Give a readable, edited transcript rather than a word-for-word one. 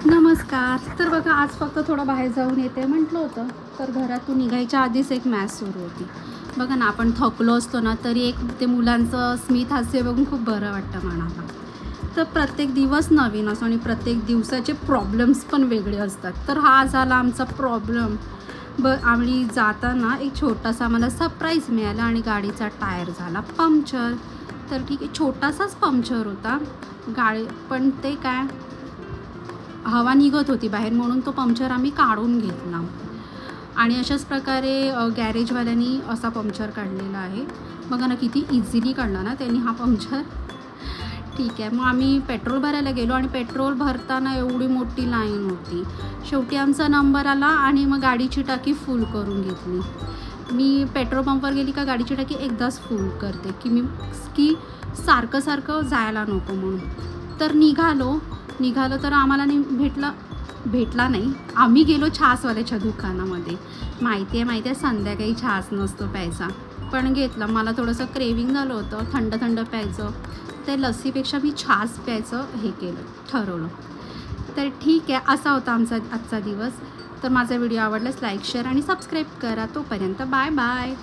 नमस्कार. तर बघा, आज फक्त थोडं बाहेर जाऊन येते म्हटलं होतं, तर घरातून निघायच्या आधीच एक मॅच सुरू होती. बघा ना, आपण थकलो असतो ना, तरी एक ते मुलांचं स्मित हास्य बघून खूप बरं वाटतं मनाला. तर प्रत्येक दिवस नवीन असतो आणि प्रत्येक दिवसाचे प्रॉब्लेम्स पण वेगळे असतात. तर हा झाला आमचा प्रॉब्लेम. आम्ही जाताना एक छोटासा आम्हाला सरप्राईज मिळाला आणि गाडीचा टायर झाला पंक्चर. तर ठीक आहे, छोटासाच पंक्चर होता गाडी, पण ते काय, हवा निघत होती बाहेर म्हणून तो पंक्चर आम्ही काढून घेतला. आणि अशाच प्रकारे गॅरेजवाल्यांनी असा पंक्चर काढलेला आहे. बघा ना, किती इझिली काढला ना त्यांनी हा पंक्चर. ठीक आहे, मग आम्ही पेट्रोल भरायला गेलो आणि पेट्रोल भरताना एवढी मोठी लाईन होती. शेवटी आमचा नंबर आला आणि मग गाडीची टाकी फुल करून घेतली. मी पेट्रोल पंपवर गेली का गाडीची टाकी एकदाच फुल करते की सारखं जायला नको म्हणून. तर निघालो तर आम्हाला भेटला नाही. आम्ही गेलो छासवाल्याच्या दुकानामध्ये. माहिती आहे संध्याकाळी छास नसतो प्यायचा, पण घेतला. मला थोडंसं क्रेविंग झालं होतं थंड प्यायचं. ते लस्सीपेक्षा मी छास प्यायचं ठरवलं. तर ठीक आहे, असा होता आमचा आजचा दिवस. तर माझा व्हिडिओ आवडल्यास लाईक, शेअर आणि सबस्क्राईब करा. तोपर्यंत बाय बाय.